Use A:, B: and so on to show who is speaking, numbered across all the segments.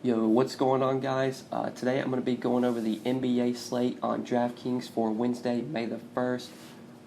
A: Yo, what's going on, guys? Today I'm going to be going over the NBA slate on DraftKings for Wednesday, May the 1st.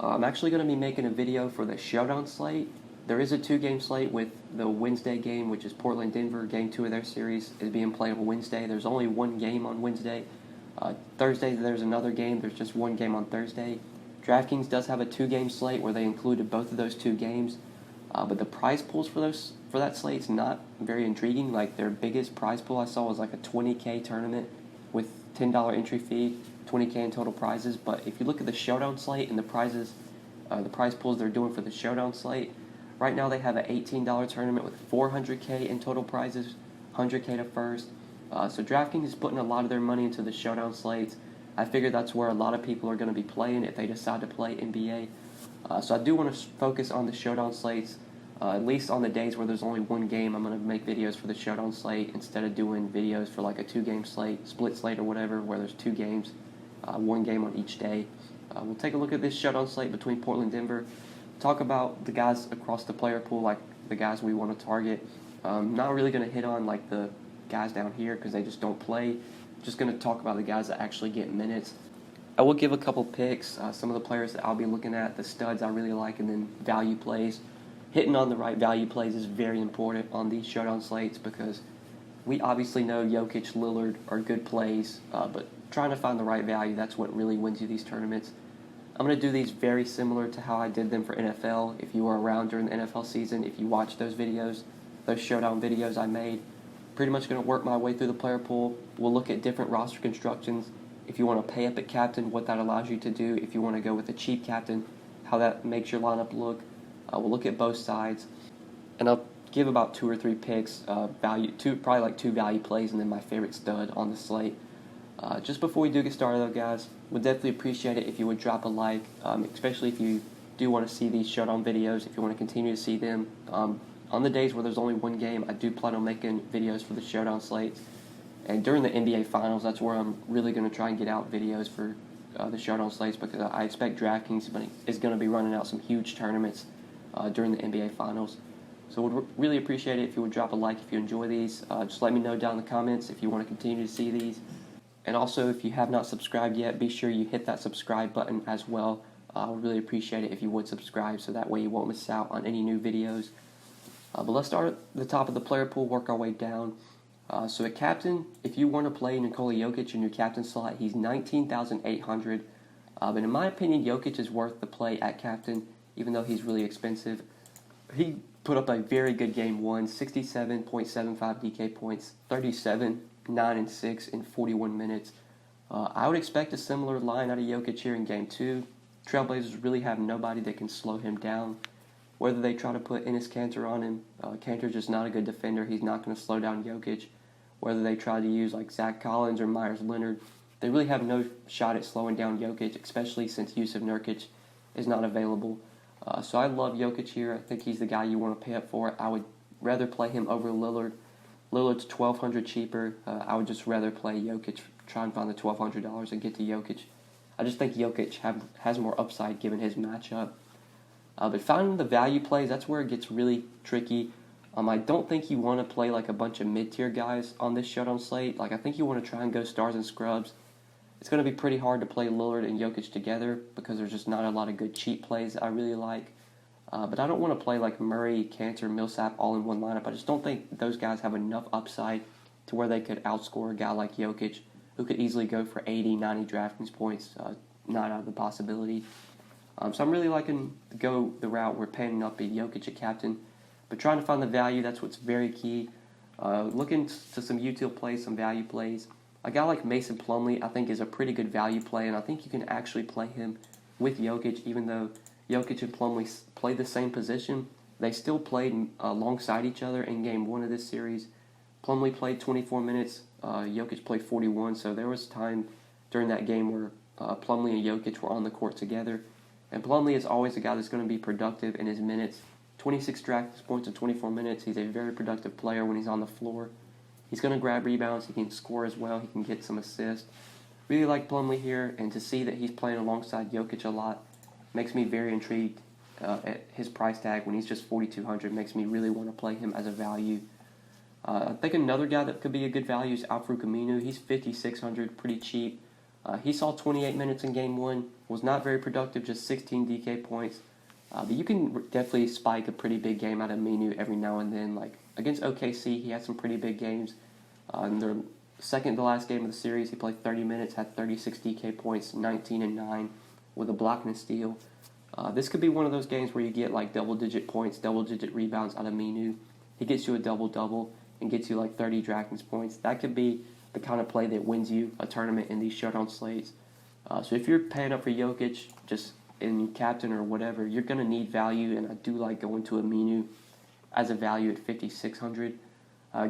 A: I'm actually going to be making a video for the Showdown slate. There is a two-game slate with the Wednesday game, which is Portland-Denver. Game 2 of their series is being played on Wednesday. There's only one game on Wednesday. Thursday, there's another game. There's just one game on Thursday. DraftKings does have a two-game slate where they included both of those two games. But the prize pools for that slate's not very intriguing. Like, their biggest prize pool I saw was like a $20K tournament with $10 entry fee, $20K in total prizes. But if you look at the Showdown slate and the prize pools they're doing for the Showdown slate, right now they have an $18 tournament with $400K in total prizes, $100K to first. So DraftKings is putting a lot of their money into the Showdown slates. I figure that's where a lot of people are going to be playing if they decide to play NBA. So I do want to focus on the Showdown slates, at least on the days where there's only one game. I'm going to make videos for the Showdown slate instead of doing videos for like a two-game slate, split slate or whatever, where there's two games, one game on each day. We'll take a look at this Showdown slate between Portland and Denver, talk about the guys across the player pool, like the guys we want to target. Not really going to hit on like the guys down here because they just don't play. Just going to talk about the guys that actually get minutes. I will give a couple picks, some of the players that I'll be looking at, the studs I really like, and then value plays. Hitting on the right value plays is very important on these Showdown slates because we obviously know Jokic, Lillard are good plays, but trying to find the right value, that's what really wins you these tournaments. I'm going to do these very similar to how I did them for NFL. If you were around during the NFL season, if you watched those videos, those Showdown videos I made, pretty much going to work my way through the player pool. We'll look at different roster constructions. If you want to pay up at captain, what that allows you to do. If you want to go with a cheap captain, how that makes your lineup look. We'll look at both sides. And I'll give about two or three picks, probably like two value plays, and then my favorite stud on the slate. Just before we do get started, though, guys, would definitely appreciate it if you would drop a like, especially if you do want to see these Showdown videos, if you want to continue to see them. On the days where there's only one game, I do plan on making videos for the Showdown slates. And during the NBA Finals, that's where I'm really going to try and get out videos for the Showdown slates because I expect DraftKings is going to be running out some huge tournaments during the NBA Finals. So would really appreciate it if you would drop a like if you enjoy these. Just let me know down in the comments if you want to continue to see these. And also, if you have not subscribed yet, be sure you hit that subscribe button as well. I would really appreciate it if you would subscribe so that way you won't miss out on any new videos. But let's start at the top of the player pool, work our way down. So at captain, if you want to play Nikola Jokic in your captain slot, he's $19,800. But in my opinion, Jokic is worth the play at captain, even though he's really expensive. He put up a very good game one, 67.75 DK points, 37, 9, and 6 in 41 minutes. I would expect a similar line out of Jokic here in game two. Trailblazers really have nobody that can slow him down. Whether they try to put Enes Kanter on him, Kanter's just not a good defender. He's not going to slow down Jokic. Whether they try to use like Zach Collins or Myers Leonard, they really have no shot at slowing down Jokic, especially since Yusuf Nurkic is not available. So I love Jokic here. I think he's the guy you want to pay up for. I would rather play him over Lillard. Lillard's $1,200 cheaper. I would just rather play Jokic, try and find the $1,200 and get to Jokic. I just think Jokic has more upside given his matchup. But finding the value plays, that's where it gets really tricky. I don't think you want to play like a bunch of mid-tier guys on this Showdown slate. Like, I think you want to try and go stars and scrubs. It's going to be pretty hard to play Lillard and Jokic together because there's just not a lot of good cheap plays that I really like. But I don't want to play like Murray, Kanter, Millsap all in one lineup. I just don't think those guys have enough upside to where they could outscore a guy like Jokic, who could easily go for 80, 90 DraftKings points, not out of the possibility. So I'm really liking to go the route where paying up a Jokic at captain, but trying to find the value, that's what's very key. Looking to some util plays, some value plays. A guy like Mason Plumlee, I think, is a pretty good value play, and I think you can actually play him with Jokic, even though Jokic and Plumlee play the same position. They still played alongside each other in game one of this series. Plumlee played 24 minutes, Jokic played 41, so there was time during that game where Plumlee and Jokic were on the court together. And Plumlee is always a guy that's going to be productive in his minutes. 26 DraftKings points in 24 minutes. He's a very productive player when he's on the floor. He's going to grab rebounds. He can score as well. He can get some assists. Really like Plumlee here, and to see that he's playing alongside Jokic a lot makes me very intrigued at his price tag when he's just $4,200. Makes me really want to play him as a value. I think another guy that could be a good value is Alfred Camino. He's 5,600, pretty cheap. He saw 28 minutes in game one, was not very productive, just 16 DK points. But you can definitely spike a pretty big game out of Minu every now and then. Like against OKC, he had some pretty big games. In their second to last game of the series, he played 30 minutes, had 36 DK points, 19 and 9 with a block and a steal. This could be one of those games where you get like double-digit points, double-digit rebounds out of Minu. He gets you a double-double and gets you like 30 DraftKings points. That could be the kind of play that wins you a tournament in these showdown slates. So if you're paying up for Jokic, just in captain or whatever, you're going to need value, and I do like going to a Minu as a value at 5,600.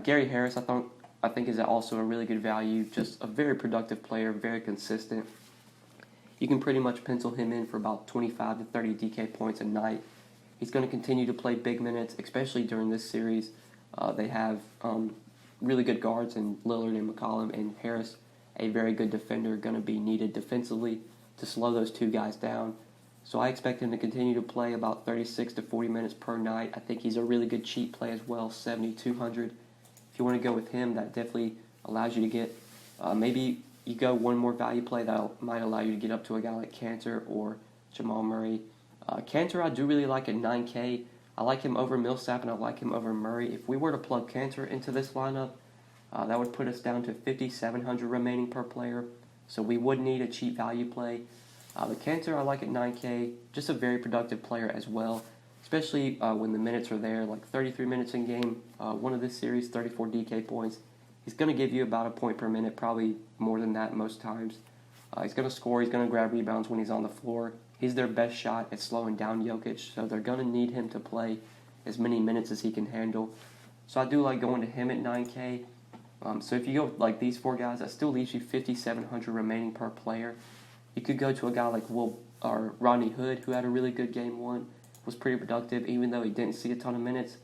A: Gary Harris, I think is also a really good value, just a very productive player, very consistent. You can pretty much pencil him in for about 25 to 30 DK points a night. He's going to continue to play big minutes, especially during this series. They have really good guards in Lillard and McCollum, and Harris, a very good defender, going to be needed defensively to slow those two guys down. So I expect him to continue to play about 36 to 40 minutes per night. I think he's a really good cheap play as well, 7,200. If you want to go with him, that definitely allows you to get maybe you go one more value play that might allow you to get up to a guy like Cantor or Jamal Murray. Cantor I do really like at 9K. I like him over Millsap and I like him over Murray. If we were to plug Cantor into this lineup, that would put us down to 5,700 remaining per player. So we would need a cheap value play. The Cantor I like at 9K, just a very productive player as well, especially when the minutes are there, like 33 minutes in game one of this series, 34 DK points. He's going to give you about a point per minute, probably more than that most times. He's going to score, he's going to grab rebounds when he's on the floor. He's their best shot at slowing down Jokic, so they're going to need him to play as many minutes as he can handle. So I do like going to him at 9K. So if you go like these four guys, that still leaves you 5,700 remaining per player. You could go to a guy like Rodney Hood, who had a really good game one, was pretty productive, even though he didn't see a ton of minutes.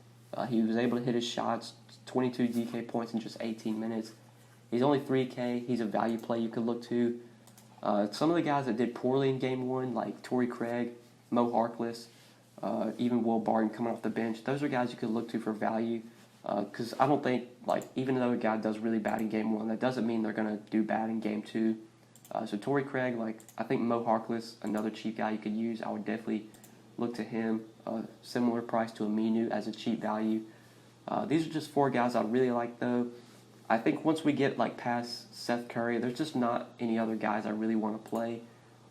A: He was able to hit his shots, 22 DK points in just 18 minutes. He's only 3K. He's a value play you could look to. Some of the guys that did poorly in game one, like Torrey Craig, Mo Harkless, even Will Barton coming off the bench, those are guys you could look to for value. Because I don't think, like, even though a guy does really bad in game one, that doesn't mean they're going to do bad in game two. So Torrey Craig, like, I think Mo Harkless, another cheap guy you could use. I would definitely look to him. Similar price to Aminu as a cheap value. These are just four guys I really like, though. I think once we get like past Seth Curry, there's just not any other guys I really want to play.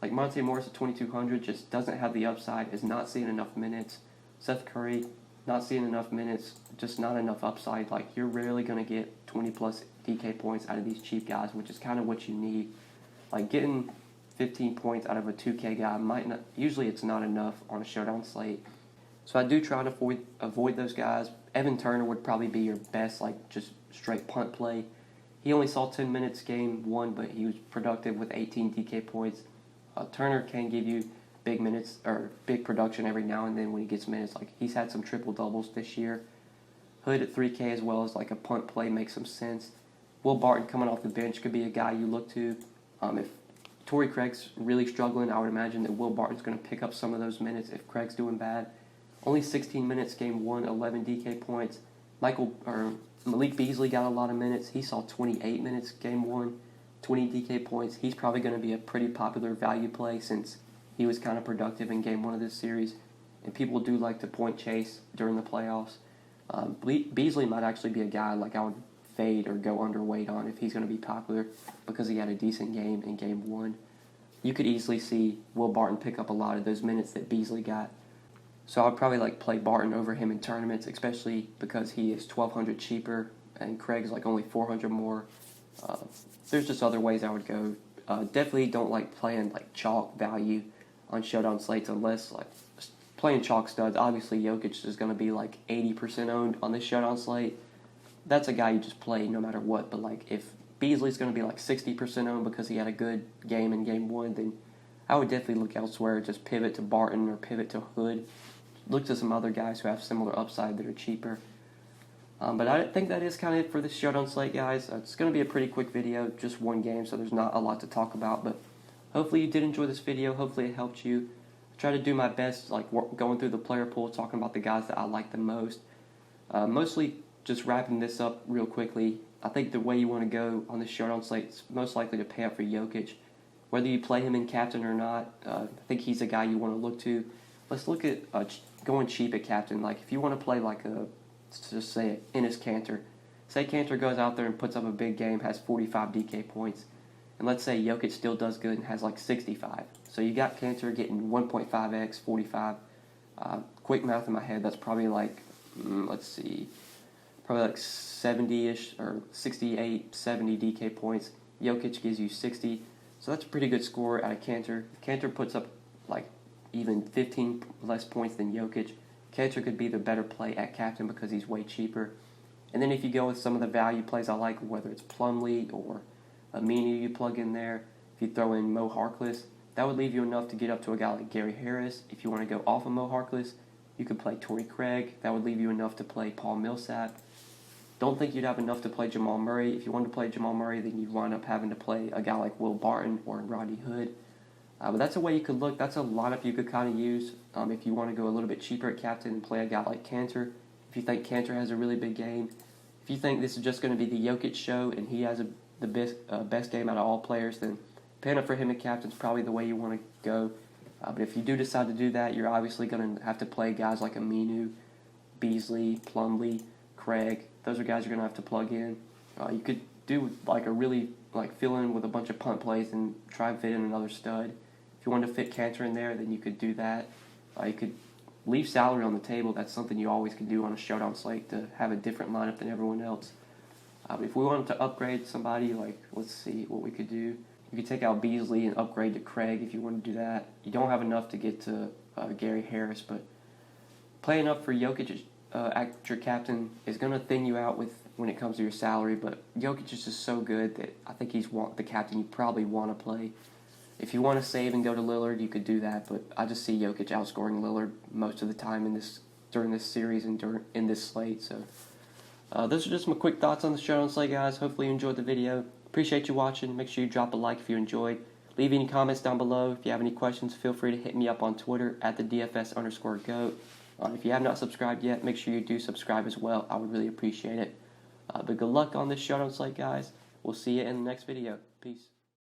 A: Like Monte Morris at 2,200 just doesn't have the upside, is not seeing enough minutes. Seth Curry, not seeing enough minutes, just not enough upside. Like you're rarely going to get 20 plus DK points out of these cheap guys, which is kind of what you need. Like getting 15 points out of a 2K guy might not, usually it's not enough on a showdown slate. So I do try to avoid those guys. Evan Turner would probably be your best, like just straight punt play. He only saw 10 minutes game one, but he was productive with 18 DK points. Turner can give you big minutes or big production every now and then when he gets minutes. Like he's had some triple doubles this year. Hood at 3K as well as like a punt play makes some sense. Will Barton coming off the bench could be a guy you look to. If Torrey Craig's really struggling, I would imagine that Will Barton's going to pick up some of those minutes if Craig's doing bad. Only 16 minutes game one, 11 DK points. Malik Beasley got a lot of minutes. He saw 28 minutes game one, 20 DK points. He's probably going to be a pretty popular value play since he was kind of productive in game one of this series. And people do like to point chase during the playoffs. Beasley might actually be a guy like I would fade or go underweight on if he's going to be popular because he had a decent game in game one. You could easily see Will Barton pick up a lot of those minutes that Beasley got. So I would probably like play Barton over him in tournaments, especially because he is 1,200 cheaper and Craig's like only 400 more. There's just other ways I would go. Definitely don't like playing like chalk value on showdown slates unless like playing chalk studs. Obviously Jokic is going to be like 80% owned on this showdown slate. That's a guy you just play no matter what. But like if Beasley's going to be like 60% owned because he had a good game in game one, then I would definitely look elsewhere. Just pivot to Barton or pivot to Hood. Look to some other guys who have similar upside that are cheaper. But I think that is kind of it for this showdown slate, guys. It's going to be a pretty quick video, just one game, so there's not a lot to talk about. But hopefully you did enjoy this video. Hopefully it helped you. I try to do my best, like going through the player pool, talking about the guys that I like the most. Mostly just wrapping this up real quickly, I think the way you want to go on the Showdown slate is most likely to pay up for Jokic. Whether you play him in captain or not, I think he's a guy you want to look to. Let's look at going cheap at captain. Like if you want to play like let's just say Enes Kanter. Say Kanter goes out there and puts up a big game, has 45 DK points, and let's say Jokic still does good and has like 65. So you got Kanter getting 1.5x, 45. Quick math in my head, that's probably like, let's see, probably like 70-ish or 68, 70 DK points. Jokic gives you 60. So that's a pretty good score out of Kanter. If Kanter puts up like even 15 less points than Jokic, Kanter could be the better play at captain because he's way cheaper. And then if you go with some of the value plays I like, whether it's Plumlee or Aminu you plug in there, if you throw in Mo Harkless, that would leave you enough to get up to a guy like Gary Harris. If you want to go off of Mo Harkless, you could play Torrey Craig. That would leave you enough to play Paul Millsap. Don't think you'd have enough to play Jamal Murray. If you wanted to play Jamal Murray, then you'd wind up having to play a guy like Will Barton or Rodney Hood. But that's a way you could look. That's a lineup you could kind of use if you want to go a little bit cheaper at captain and play a guy like Kanter. If you think Kanter has a really big game. If you think this is just going to be the Jokic show and he has the best game out of all players, then paying up for him at captain is probably the way you want to go. But if you do decide to do that, you're obviously going to have to play guys like Aminu, Beasley, Plumlee, Craig. Those are guys you're going to have to plug in. You could do like a really fill in with a bunch of punt plays and try and fit in another stud. If you wanted to fit Kanter in there, then you could do that. You could leave salary on the table. That's something you always can do on a Showdown slate to have a different lineup than everyone else. But if we wanted to upgrade somebody, let's see what we could do. You could take out Beasley and upgrade to Craig if you want to do that. You don't have enough to get to Gary Harris, but playing up for Jokic at your captain is going to thin you out when it comes to your salary, but Jokic is just so good that I think he's the captain you probably want to play. If you want to save and go to Lillard, you could do that, but I just see Jokic outscoring Lillard most of the time during this series and in this slate. So those are just my quick thoughts on the Showdown slate, guys. Hopefully you enjoyed the video. Appreciate you watching. Make sure you drop a like if you enjoyed. Leave any comments down below. If you have any questions, feel free to hit me up on Twitter at the DFS_GOAT. If you have not subscribed yet, make sure you do subscribe as well. I would really appreciate it. But good luck on this Showdown slate, guys. We'll see you in the next video. Peace.